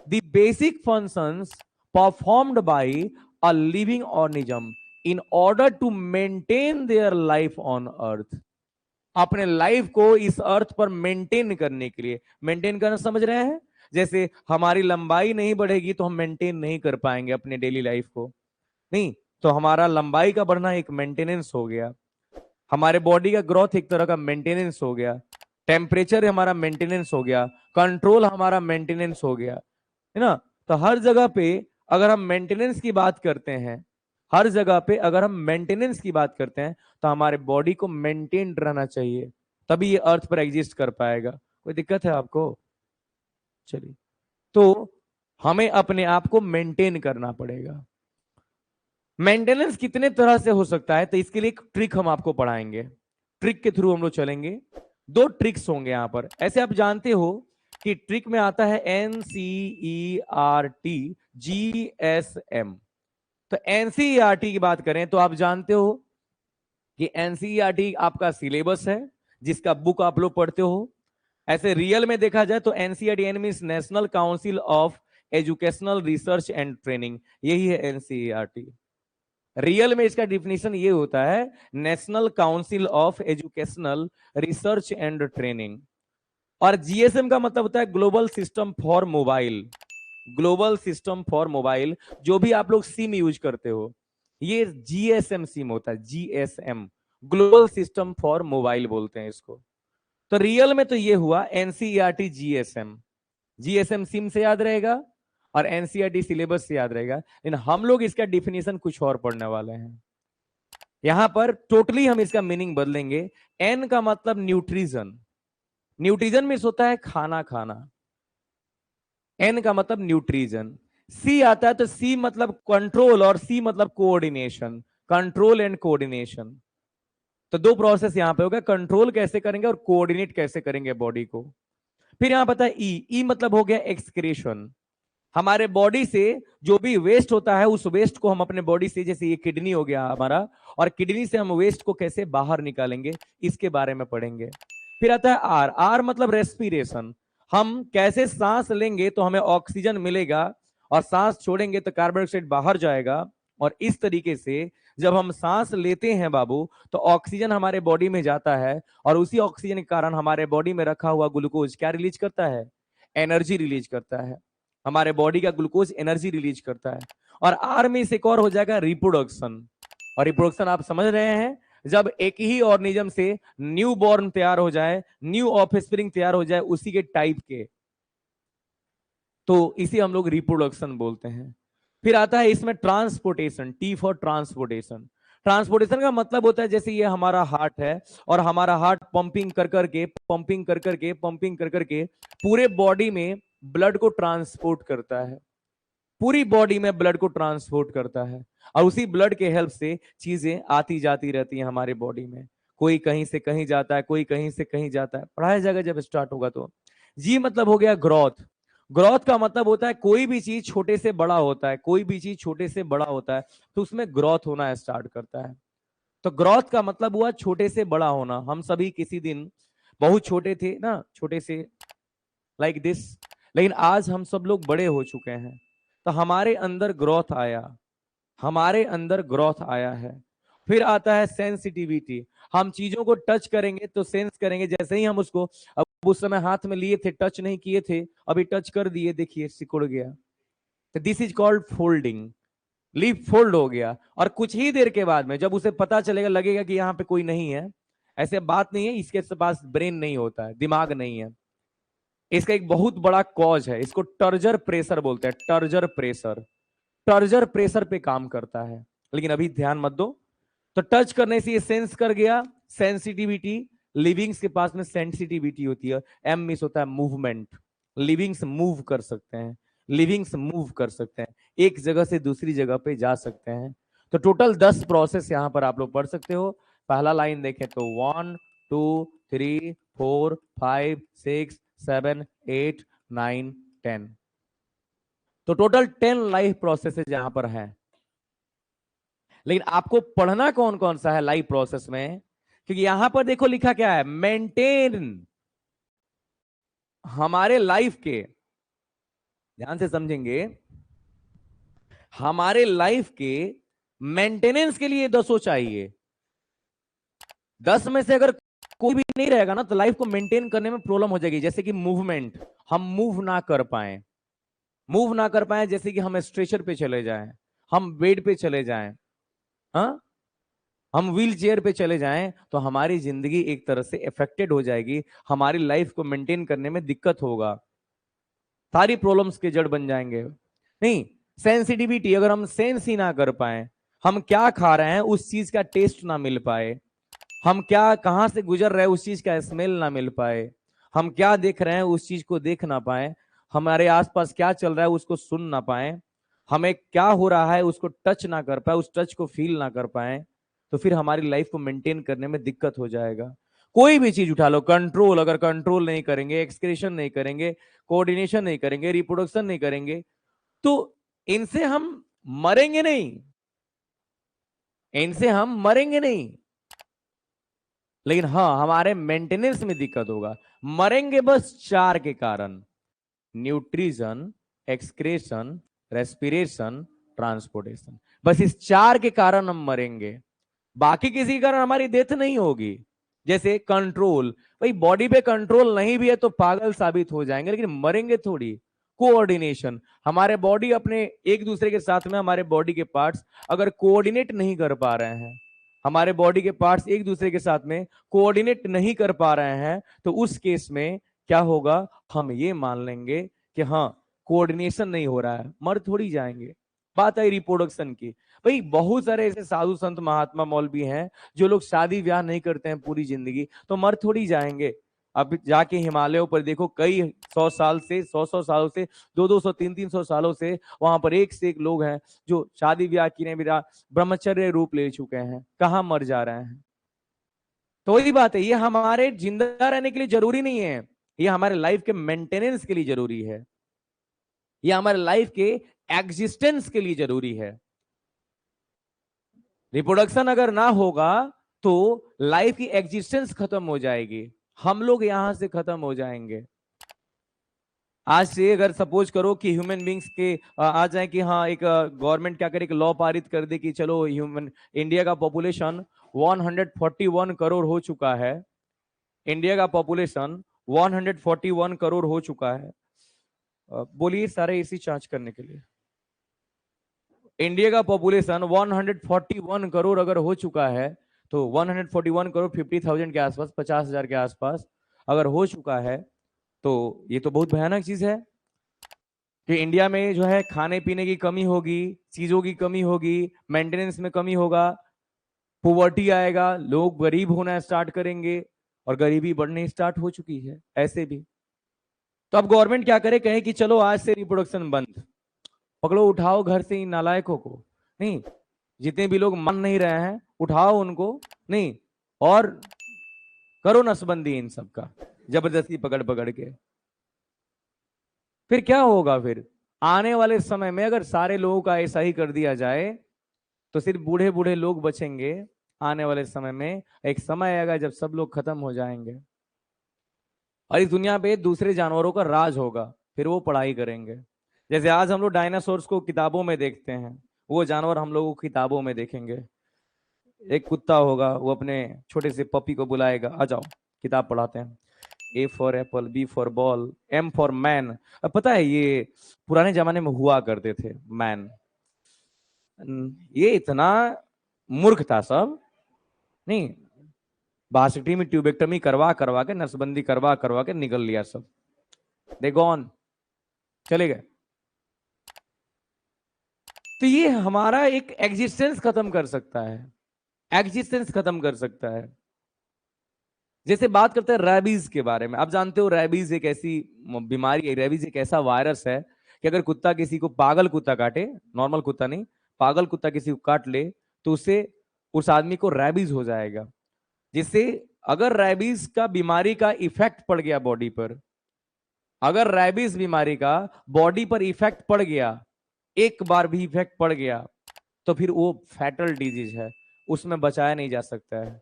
The basic functions performed by a living organism in order to maintain their life on earth. अपने life को इस अर्थ पर maintain करने के लिए, मेंटेन करना समझ रहे हैं? जैसे हमारी लंबाई नहीं बढ़ेगी तो हम मेंटेन नहीं कर पाएंगे अपने डेली लाइफ को, नहीं तो हमारा लंबाई का बढ़ना एक मेंटेनेंस हो गया, हमारे बॉडी का ग्रोथ एक तरह का मेंटेनेंस हो गया, टेम्परेचर हमारा मेंटेनेंस हो गया, कंट्रोल हमारा मेंटेनेंस हो गया, है ना? तो हर जगह पे अगर हम मेंटेनेंस की बात करते हैं, हर जगह पे अगर हम मेंटेनेंस की बात करते हैं तो हमारे बॉडी को मेंटेन रहना चाहिए, तभी ये अर्थ पर एग्जिस्ट कर पाएगा। कोई दिक्कत है आपको? चलिए, तो हमें अपने आप को मेंटेन करना पड़ेगा। मेंटेनेंस कितने तरह से हो सकता है, तो इसके लिए एक ट्रिक हम आपको पढ़ाएंगे, ट्रिक के थ्रू हम लोग चलेंगे। दो ट्रिक्स होंगे यहां पर। ऐसे आप जानते हो कि ट्रिक में आता है NCERT GSM। तो NCERT की बात करें तो आप जानते हो कि NCERT आपका सिलेबस है, जिसका बुक आप लोग पढ़ते हो। ऐसे रियल में देखा जाए तो NCERT means national council of educational research and training, यही है NCERT। रियल में इसका डिफिनेशन ये होता है, national council of educational research and training. और GSM का मतलब होता है global system for mobile. Global system for mobile, जो भी आप लोग सिम यूज करते हो, ये GSM सिम होता है, GSM global system for mobile बोलते हैं इसको। तो रियल में तो ये हुआ NCERT GSM। GSM सिम से याद रहेगा और NCERT सिलेबस से याद रहेगा, लेकिन हम लोग इसका डिफिनेशन कुछ और पढ़ने वाले हैं। यहां पर टोटली हम इसका मीनिंग बदलेंगे। N का मतलब न्यूट्रिशन, न्यूट्रिशन मीन्स होता है खाना खाना। N का मतलब न्यूट्रिशन। C आता है तो C मतलब कंट्रोल और C मतलब कोऑर्डिनेशन, कंट्रोल एंड कोऑर्डिनेशन। तो दो प्रोसेस यहां पे होगा, कंट्रोल कैसे करेंगे और कोऑर्डिनेट कैसे करेंगे बॉडी को। फिर यहां पता है ई मतलब हो गया एक्सक्रीशन। हमारे बॉडी से जो भी वेस्ट होता है उस वेस्ट को हम अपने बॉडी से, जैसे ये किडनी हो गया हमारा, और किडनी से हम वेस्ट को कैसे बाहर निकालेंगे, इसके बारे में पढ़ेंगे। फिर आता है आर। आर मतलब रेस्पिरेशन। हम कैसे सांस लेंगे तो हमें ऑक्सीजन मिलेगा, और सांस छोड़ेंगे तो कार्बन डाइऑक्साइड बाहर जाएगा। और इस तरीके से जब हम सांस लेते हैं बाबू, तो ऑक्सीजन हमारे बॉडी में जाता है, और उसी ऑक्सीजन के कारण हमारे बॉडी में रखा हुआ ग्लूकोज क्या रिलीज करता है? एनर्जी रिलीज करता है। हमारे बॉडी का ग्लूकोज एनर्जी रिलीज करता है। और आर में से एक और हो जाएगा रिप्रोडक्शन। और रिप्रोडक्शन आप समझ रहे हैं, जब एक ही ऑर्गेनिज्म से न्यू बॉर्न तैयार हो जाए, न्यू ऑफस्प्रिंग तैयार हो जाए उसी के टाइप के, तो इसे हम लोग रिप्रोडक्शन बोलते हैं। फिर आता है इसमें transportation, T for transportation. Transportation का मतलब होता है जैसे ये हमारा हार्ट है, और हमारा हार्ट पंपिंग कर करके पंपिंग कर करके पंपिंग कर करके पूरे बॉडी में ब्लड को ट्रांसपोर्ट करता है, पूरी बॉडी में ब्लड को ट्रांसपोर्ट करता है। और उसी ब्लड के हेल्प से चीजें आती जाती रहती हैं हमारे बॉडी में। कोई कहीं से कहीं जाता है, कोई कहीं से कहीं जाता है, पढ़ाया जाएगा जब स्टार्ट होगा तो। जी मतलब हो गया ग्रोथ। ग्रोथ का मतलब होता है कोई भी चीज छोटे से बड़ा होता है, कोई भी चीज छोटे से बड़ा होता है तो उसमें ग्रोथ होना स्टार्ट करता है। तो ग्रोथ का मतलब हुआ छोटे से बड़ा होना। हम सभी किसी दिन बहुत छोटे थे ना, छोटे से लाइक दिस, लेकिन आज हम सब लोग बड़े हो चुके हैं, तो हमारे अंदर ग्रोथ आया, हमारे अंदर ग्रोथ आया है। फिर आता है सेंसिटिविटी। हम चीजों को टच करेंगे तो सेंस करेंगे, जैसे ही हम उसको, अब उस समय हाथ में लिए थे, टच नहीं किए थे, अभी टच कर दिए, देखिए सिकुड़ गया। तो this is called folding. Leaf fold हो गया, और कुछ ही देर के बाद में जब उसे पता चलेगा, लगेगा कि यहाँ पे कोई नहीं है, ऐसे बात नहीं है, इसके पास ब्रेन नहीं होता है, दिमाग नहीं है। इसका एक बहुत बड़ा कॉज है, इसको टर्जर प्रेशर बोलते हैं, टर्जर प्रेशर। टर्जर प्रेशर पे काम करता है, लेकिन अभी ध्यान मत दो। तो टच करने से ये सेंस कर गया, सेंसिटिविटी। लिविंग्स के पास में सेंसिटिविटी होती है। एम मिस होता है मूवमेंट। लिविंग्स मूव कर सकते हैं, लिविंग्स मूव कर सकते हैं, एक जगह से दूसरी जगह पे जा सकते हैं। तो टोटल 10 प्रोसेस यहां पर आप लोग पढ़ सकते हो। पहला लाइन देखें तो 1 2 3 4 5 6 7 8 9 10। तो टोटल 10 लाइफ प्रोसेसेस यहां पर है। लेकिन आपको पढ़ना कौन कौन सा है लाइफ प्रोसेस में, क्योंकि यहां पर देखो लिखा क्या है, मेंटेन। हमारे लाइफ के, ध्यान से समझेंगे, हमारे लाइफ के मेंटेनेंस के लिए 10 चाहिए। 10 में से अगर कोई भी नहीं रहेगा ना, तो लाइफ को मेंटेन करने में प्रॉब्लम हो जाएगी। जैसे कि मूवमेंट, हम मूव ना कर पाए, जैसे कि हम स्ट्रेचर पे चले जाएं, हम बेड पे चले जाएं, हाँ, हम व्हील चेयर पे चले जाएं, तो हमारी जिंदगी एक तरह से इफेक्टेड हो जाएगी, हमारी लाइफ को मेंटेन करने में दिक्कत होगा, सारी प्रॉब्लम्स के जड़ बन जाएंगे। नहीं, सेंसिटिविटी, अगर हम सेंस ही ना कर पाए, हम क्या खा रहे हैं उस चीज का टेस्ट ना मिल पाए, हम क्या कहां से गुजर रहे हैं उस चीज का स्मेल ना मिल पाए, हम क्या देख रहे हैं उस चीज को देख ना पाए, हमारे आसपास क्या चल रहा है उसको सुन ना पाए, हमें क्या हो रहा है उसको टच ना कर पाए, उस टच को फील ना कर पाए, तो फिर हमारी लाइफ को मेंटेन करने में दिक्कत हो जाएगा। कोई भी चीज उठा लो, कंट्रोल, अगर कंट्रोल नहीं करेंगे, एक्सक्रेशन नहीं करेंगे, कोऑर्डिनेशन नहीं करेंगे, रिप्रोडक्शन नहीं करेंगे, तो इनसे हम मरेंगे नहीं, इनसे हम मरेंगे नहीं, लेकिन हाँ हमारे मेंटेनेंस में दिक्कत होगा। मरेंगे बस 4 के कारण: न्यूट्रिशन, एक्सक्रेशन, रेस्पिरेशन, ट्रांसपोर्टेशन। बस इस 4 के कारण हम मरेंगे, बाकी किसी कारण हमारी डेथ नहीं होगी। जैसे कंट्रोल, भाई बॉडी पे कंट्रोल नहीं भी है तो पागल साबित हो जाएंगे, लेकिन मरेंगे थोड़ी। कोऑर्डिनेशन, हमारे बॉडी अपने एक दूसरे के साथ में, हमारे बॉडी के पार्ट्स अगर कोऑर्डिनेट नहीं कर पा रहे हैं, हमारे बॉडी के पार्ट्स एक दूसरे के साथ में कोऑर्डिनेट नहीं कर पा रहे हैं, तो उस केस में क्या होगा, हम ये मान लेंगे कि हाँ कोऑर्डिनेशन नहीं हो रहा है, मर थोड़ी जाएंगे। बात आई रिप्रोडक्शन की, भाई बहुत सारे ऐसे साधु संत महात्मा मौलवी हैं जो लोग शादी ब्याह नहीं करते हैं पूरी जिंदगी, तो मर थोड़ी जाएंगे। अब जाके हिमालयों पर देखो, कई 100 साल से, 100 सालों से, 200 300 सालों से वहां पर एक से एक लोग हैं जो शादी ब्याह किए बिना ब्रह्मचर्य रूप ले चुके हैं, कहां मर जा रहे हैं। तो वही बात है, ये हमारे जिंदा रहने के लिए जरूरी नहीं है, ये हमारे लाइफ के मेंटेनेंस के लिए जरूरी है, ये हमारे लाइफ के एग्जिस्टेंस के लिए जरूरी है। रिप्रोडक्शन अगर ना होगा तो लाइफ की एग्जिस्टेंस खत्म हो जाएगी, हम लोग यहां से खत्म हो जाएंगे। आज से अगर सपोज करो कि ह्यूमन बींग्स के आ जाए कि हाँ एक गवर्नमेंट क्या करे, एक लॉ पारित कर दे कि चलो ह्यूमन, इंडिया का पॉपुलेशन 141 करोड़ हो चुका है, इंडिया का पॉपुलेशन 141 करोड़ हो चुका है। बोलिए सारे इसी चार्ज करने के लिए, इंडिया का पॉपुलेशन 141 करोड़ अगर हो चुका है, तो 141 करोड़ 50,000 के आसपास, 50,000 के आसपास अगर हो चुका है, तो ये तो बहुत भयानक चीज है कि इंडिया में जो है खाने पीने की कमी होगी, चीजों की कमी होगी, मेंटेनेंस में कमी होगा, पॉवर्टी आएगा, लोग गरीब होना स्टार्ट करेंगे, और गरीबी बढ़ने स्टार्ट हो चुकी है ऐसे भी। तो अब गवर्नमेंट क्या करे, कहे कि चलो आज से रिप्रोडक्शन बंद, पकड़ो उठाओ घर से इन नालायकों को, नहीं जितने भी लोग मान नहीं रहे हैं उठाओ उनको, नहीं और करो नसबंदी इन सबका, जबरदस्ती पकड़ पकड़ के। फिर क्या होगा, फिर आने वाले समय में अगर सारे लोगों का ऐसा ही कर दिया जाए तो सिर्फ बूढ़े बूढ़े लोग बचेंगे। आने वाले समय में एक समय आएगा जब सब लोग खत्म हो जाएंगे, और इस दुनिया पे दूसरे जानवरों का राज होगा, फिर वो पढ़ाई करेंगे। जैसे आज हम लोग डायनासोर्स को किताबों में देखते हैं, वो जानवर हम लोगों को किताबों में देखेंगे। एक कुत्ता होगा, वो अपने छोटे से पपी को बुलाएगा, आ जाओ किताब पढ़ाते हैं, A for apple, B for ball, M for man. अब पता है ये पुराने जमाने में हुआ करते थे मैन, ये इतना मूर्ख था सब, नहीं बासिटी में ट्यूबेक्टमी करवा करवा के, नसबंदी करवा करवा के निकल लिया सब, दे गॉन, चले गए। तो ये हमारा एक एग्जिस्टेंस खत्म कर सकता है, एग्जिस्टेंस खत्म कर सकता है। जैसे बात करते हैं रैबीज के बारे में, आप जानते हो रैबीज एक ऐसी बीमारी है, रैबीज एक ऐसा वायरस है कि अगर कुत्ता किसी को, पागल कुत्ता काटे, नॉर्मल कुत्ता नहीं, पागल कुत्ता किसी को काट ले, तो उससे उस आदमी को रैबीज हो जाएगा। जिससे अगर रैबीज का बीमारी का इफेक्ट पड़ गया बॉडी पर, अगर रैबीज बीमारी का बॉडी पर इफेक्ट पड़ गया, एक बार भी इफेक्ट पड़ गया, तो फिर वो फैटल डिजीज है, उसमें बचाया नहीं जा सकता है।